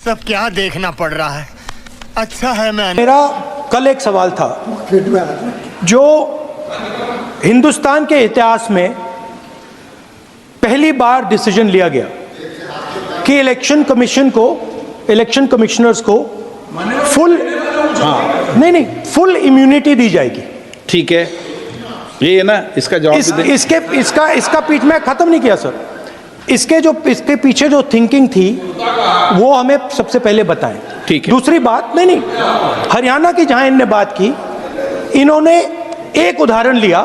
सब क्या देखना पड़ रहा है। अच्छा है मैं मेरा कल एक सवाल था जो हिंदुस्तान के इतिहास में पहली बार डिसीजन लिया गया कि इलेक्शन कमिश्नर्स को फुल फुल इम्यूनिटी दी जाएगी। ठीक है, ये है ना, इसका जवाब इसका पीठ में खत्म नहीं किया सर। इसके पीछे जो थिंकिंग थी वो हमें सबसे पहले बताएं। ठीक है। दूसरी बात नहीं हरियाणा की जहां इनने बात की, इन्होंने एक उदाहरण लिया,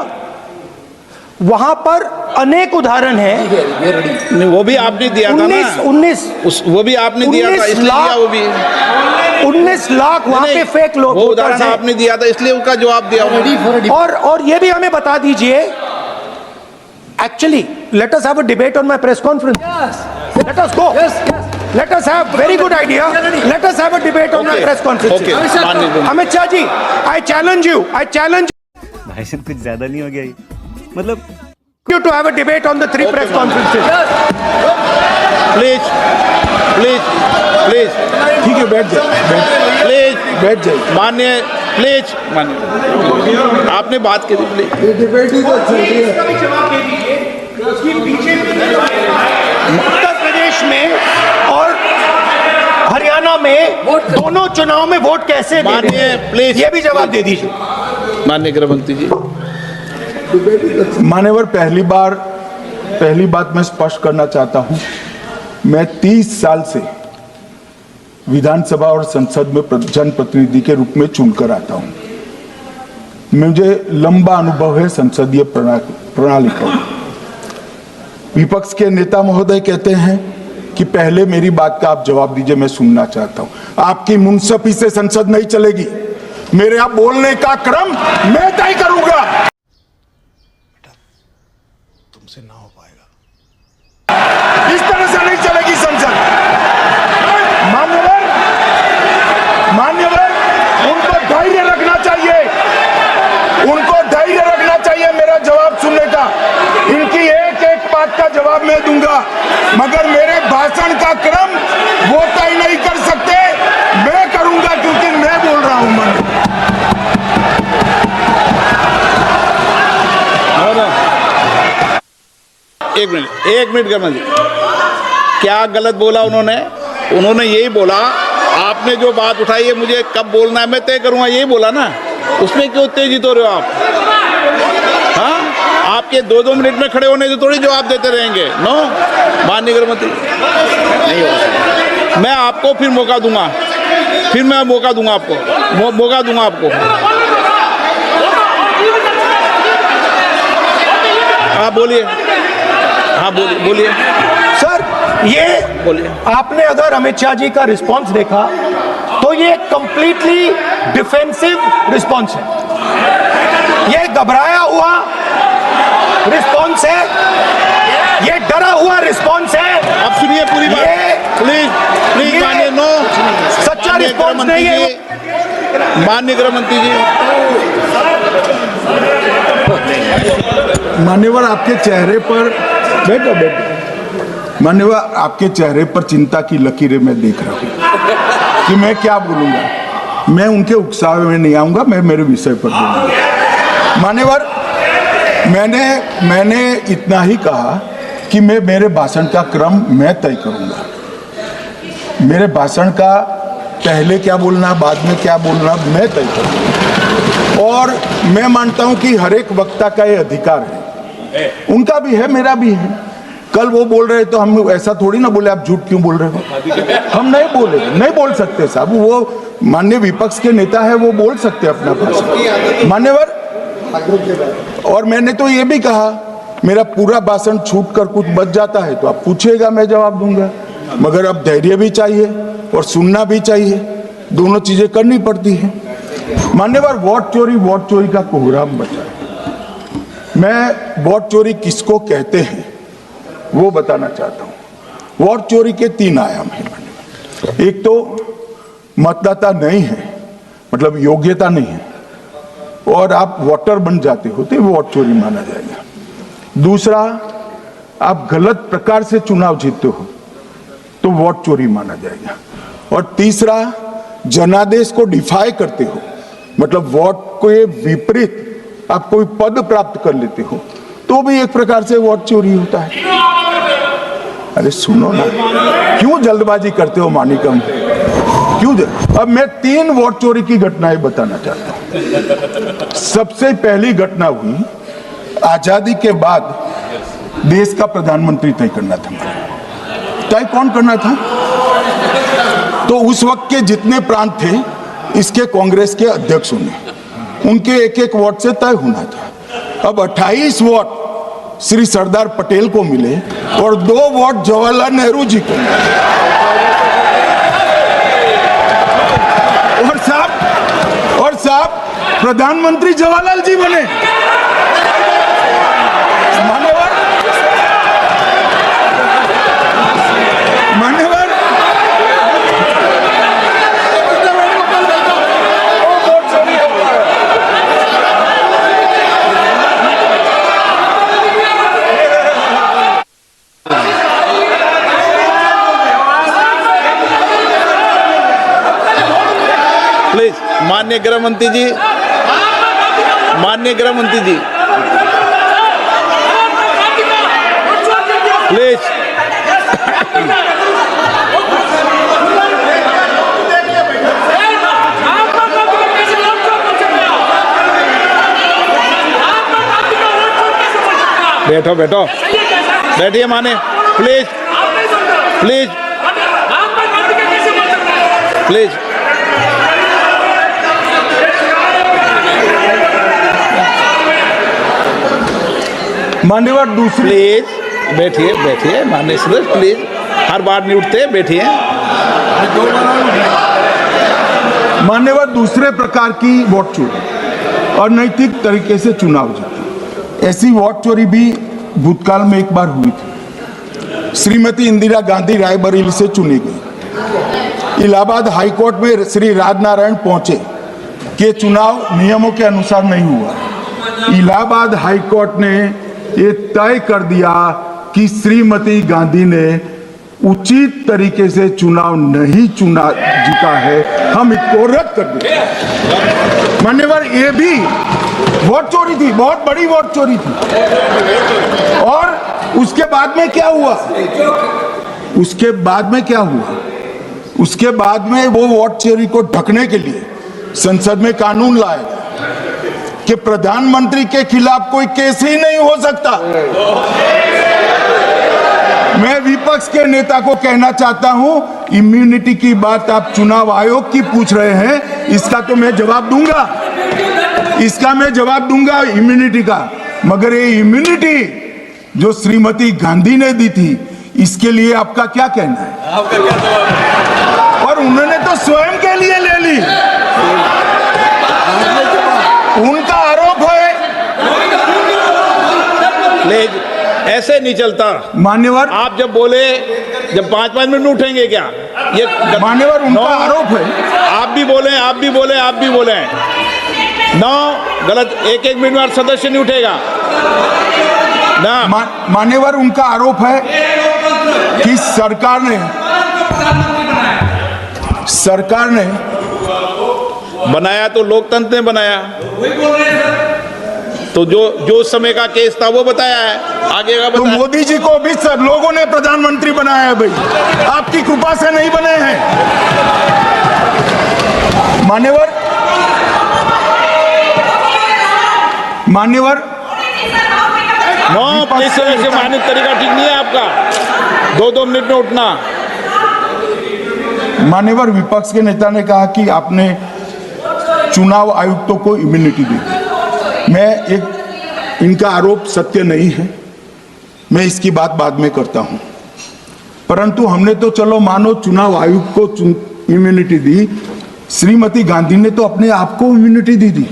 वहां पर अनेक उदाहरण हैं। वो भी आपने दिया था ना, 19 वो भी आपने दिया था, इसलिए दिया वो भी 19 लाख वहां पे फेक लोग वो उदाहरण आपने दिया था, इसलिए उसका जवाब दिया। और ये भी हमें बता दीजिए, actually let us have a debate on my press conference. Let us go. Let us have very good idea. Let us have a debate on my press conference. Amit Shah ji, I challenge you. भाई साहब कुछ ज्यादा नहीं हो गया ये? मतलब you to have a debate on the 3 press conferences. Please ठीक है, बैठ जाइए माननीय, प्लीज माननीय, आपने बात की थी, प्लीज डिबेट ही तो चल रही है। उत्तर प्रदेश में और हरियाणा में दोनों चुनाव में वोट कैसे दे रहे हैं? प्लीज ये भी जवाब दे दीजिए माननीय गृह मंत्री जी। मान्यवर, पहली बात मैं स्पष्ट करना चाहता हूं, मैं 30 साल से विधानसभा और संसद में जनप्रतिनिधि के रूप में चुनकर आता हूं। मुझे लंबा अनुभव है संसदीय प्रणाली का। विपक्ष के नेता महोदय कहते हैं कि पहले मेरी बात का आप जवाब दीजिए, मैं सुनना चाहता हूं। आपकी मुंसफी से संसद नहीं चलेगी, मेरे यहाँ बोलने का क्रम मैं तय करूंगा। तुमसे ना हो पाएगा। इस तरह से नहीं चलेगी संसद। मान्यवर, उनको धैर्य रखना चाहिए, मेरा जवाब सुनने का। इनकी एक बात का जवाब मैं दूंगा, मगर मेरे भाषण का क्रम वो तय नहीं कर सकते, मैं करूंगा, क्योंकि मैं बोल रहा हूं। एक मिनट गमन जी, क्या गलत बोला उन्होंने यही बोला, आपने जो बात उठाई है मुझे कब बोलना है मैं तय करूंगा, यही बोला ना, उसमें क्यों उत्तेजित हो रहे हो आप? हाँ, आपके 2-2 मिनट में खड़े होने से थोड़ी जवाब देते रहेंगे। नो माननीय गृह मंत्री, नहीं हो, मैं आपको फिर मौका दूंगा, आपको हाँ बोलिए, सर। ये बोलिए। आपने अगर अमित शाह जी का रिस्पांस देखा तो ये कंप्लीटली डिफेंसिव रिस्पांस है, ये घबराया हुआ रिस्पांस है, ये डरा हुआ रिस्पांस है। आप सुनिए पूरी बात, प्लीज मानिए। नो, सच्चा रिस्पांस नहीं है। माननीय गृह मंत्री जी, मान्यवर, आपके चेहरे पर बैठो। मान्यवर, आपके चेहरे पर चिंता की लकीरें मैं देख रहा हूं कि मैं क्या बोलूंगा। मैं उनके उकसावे में नहीं आऊंगा, मैं मेरे विषय पर बोलूंगा। मान्यवर, मैंने इतना ही कहा कि मेरे भाषण का क्रम मैं तय करूंगा। मेरे भाषण का पहले क्या बोलना, बाद में क्या बोलना, मैं तय करूंगा। और मैं मानता हूं कि हर एक वक्ता का ये अधिकार है, उनका भी है, मेरा भी है। कल वो बोल रहे तो हम ऐसा थोड़ी ना बोले आप झूठ क्यों बोल रहे हो, हम नहीं बोल सकते साहब। वो माननीय विपक्ष के नेता है, वो बोल सकते अपना भाषण। मान्यवर, और मैंने तो ये भी कहा, मेरा पूरा भाषण छूट कर कुछ बच जाता है तो आप पूछिएगा, मैं जवाब दूंगा, मगर अब धैर्य भी चाहिए और सुनना भी चाहिए, दोनों चीजें करनी पड़ती है। मान्यवर, वोट चोरी का कोहराम बचा। मैं वोट चोरी किसको कहते हैं वो बताना चाहता हूं। वोट चोरी के 3 आयाम हैं। एक तो मतदाता नहीं है, मतलब योग्यता नहीं है, और आप वोटर बन जाते हो तो वोट चोरी माना जाएगा। दूसरा, आप गलत प्रकार से चुनाव जीतते हो तो वोट चोरी माना जाएगा। और तीसरा, जनादेश को डिफाई करते हो, मतलब वोट के विपरीत आप कोई पद प्राप्त कर लेते हो, तो भी एक प्रकार से वोट चोरी होता है। अरे सुनो ना, क्यों जल्दबाजी करते हो मानिकम, क्यों? अब मैं 3 वोट चोरी की घटनाएं बताना चाहता हूं। सबसे पहली घटना हुई, आजादी के बाद देश का प्रधानमंत्री तय करना था। तय कौन करना था? तो उस वक्त के जितने प्रांत थे, इसके कांग्रेस के अध्यक्षों ने, उनके एक एक वोट से तय होना था। अब 28 वोट श्री सरदार पटेल को मिले और 2 वोट जवाहरलाल नेहरू जी को मिले। और साहब प्रधानमंत्री जवाहरलाल जी बने। मान्यवर प्लीज, माननीय गृह मंत्री जी, माननीय गृह मंत्री जी, प्लीज। बैठो बैठो, बैठिए माने, प्लीज प्लीज प्लीज। मान्यवर दूसरी, प्लीज बैठिए बैठिए, माननीय सदस्य प्लीज, हर बार नहीं उठते, बैठिए। मान्यवर दूसरे प्रकार की वोट चोरी, अनैतिक तरीके से चुनाव जीते, ऐसी वोट चोरी भी भूतकाल में एक बार हुई थी। श्रीमती इंदिरा गांधी रायबरेली से चुनी गई। इलाहाबाद हाईकोर्ट में श्री राजनारायण पहुंचे कि चुनाव नियमों के अनुसार नहीं हुआ। इलाहाबाद हाईकोर्ट ने ये तय कर दिया कि श्रीमती गांधी ने उचित तरीके से चुनाव नहीं जीता है, हम इसको रद्द कर दें। मान्यवर, ये भी वोट चोरी थी, बहुत बड़ी वोट चोरी थी। और उसके बाद में क्या हुआ? उसके बाद में क्या हुआ? उसके बाद में वो वोट चोरी को ढकने के लिए संसद में कानून लाया कि प्रधानमंत्री के खिलाफ कोई केस ही नहीं हो सकता। मैं विपक्ष के नेता को कहना चाहता हूं, इम्यूनिटी की बात आप चुनाव आयोग की पूछ रहे हैं, इसका तो मैं जवाब दूंगा, इसका मैं जवाब दूंगा इम्यूनिटी का। मगर ये इम्यूनिटी जो श्रीमती गांधी ने दी थी, इसके लिए आपका क्या कहना है? और उन्होंने तो स्वयं के लिए ले ली। उनका आरोप है। प्लीज, ऐसे नहीं चलता मान्यवर, आप जब बोले, जब 5-5 मिनट उठेंगे क्या? ये मान्यवर, उनका आरोप है। आप भी बोले, आप भी बोले, आप भी बोले। 9 गलत, 1-1 मिनट में सदस्य नहीं उठेगा ना। मान्यवर, उनका आरोप है कि सरकार ने बनाया तो लोकतंत्र ने बनाया, तो जो समय का केस था वो बताया है, आगे का तो बताया। मोदी जी को भी सब लोगों ने प्रधानमंत्री बनाया है भाई, आपकी कृपा से नहीं बने हैं। मान्यवर, नो प्लीज, ऐसे माननीय तरीका ठीक नहीं है आपका, 2-2 मिनट में उठना। मान्यवर, विपक्ष के नेता ने कहा कि आपने चुनाव आयुक्तों को इम्यूनिटी दी। इनका आरोप सत्य नहीं है, मैं इसकी बात बाद में करता हूं। परंतु हमने तो चलो मानो चुनाव आयुक्त को इम्यूनिटी दी, श्रीमती गांधी ने तो अपने आप को इम्यूनिटी दी थी।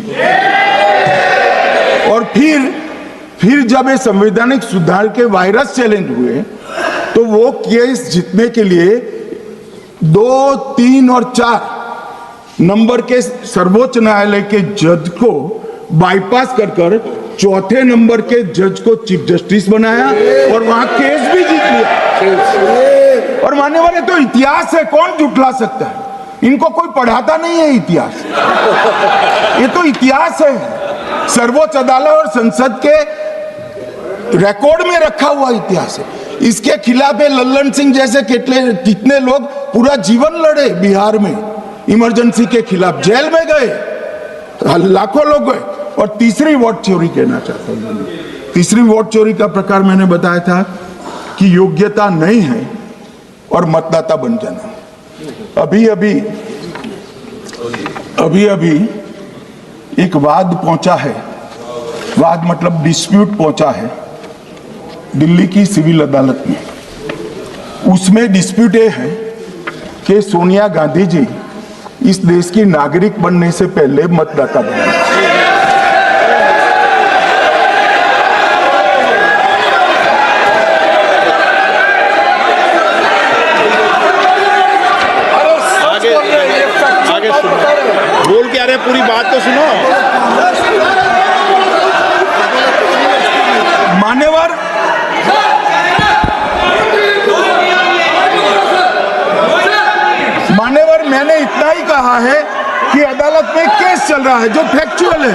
और फिर जब ये संवैधानिक सुधार के वायरस चैलेंज हुए, तो वो केस जीतने के लिए 2, 3 और 4 नंबर के सर्वोच्च न्यायालय के जज को बाईपास कर चौथे नंबर के जज को चीफ जस्टिस बनाया और वहां केस भी जीत लिया। और मान्यवर ये तो इतिहास है, कौन झुठला सकता है? इनको कोई पढ़ाता नहीं है इतिहास। ये तो इतिहास है, सर्वोच्च अदालत और संसद के रिकॉर्ड में रखा हुआ इतिहास है। इसके खिलाफ लल्लन सिंह जैसे कितने लोग पूरा जीवन लड़े बिहार में इमरजेंसी के खिलाफ, जेल में गए, लाखों लोग गए। और तीसरी वोट चोरी कहना चाहता हूं, तीसरी वोट चोरी का प्रकार मैंने बताया था कि योग्यता नहीं है और मतदाता बन जाना। अभी अभी एक वाद पहुंचा है, वाद मतलब डिस्प्यूट पहुंचा है दिल्ली की सिविल अदालत में। उसमें डिस्प्यूट ये है कि सोनिया गांधी जी इस देश की नागरिक बनने से पहले मतदाता बने। आगे सुनो, बोल के आ रहे, पूरी बात तो सुनो। मान्यवर मैंने इतना ही कहा है कि अदालत में केस चल रहा है जो फैक्चुअल है।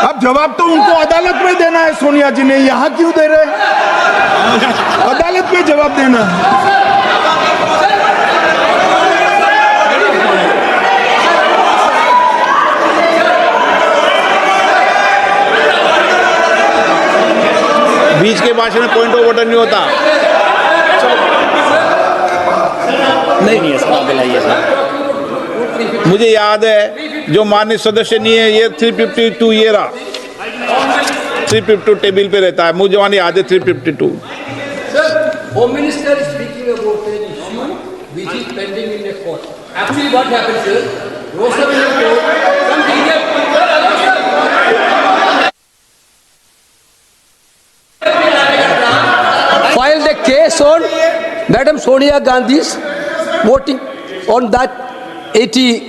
अब जवाब तो उनको अदालत में देना है, सोनिया जी ने यहां क्यों दे रहे हैं? अदालत में जवाब देना है। बीच के भाषण में पॉइंट ऑफ ऑर्डर नहीं होता। नहीं सर, मुझे याद है जो माननीय सदस्य नहीं है, ये 352 ये रहा, 352 टेबल पे रहता है, मुझे जवान याद है 352। Home Minister is speaking about an issue which is pending in the court. Actually, what happened, sir? Rostam in the court, some BJP filed a case on Madam Sonia Gandhi's voting on that 80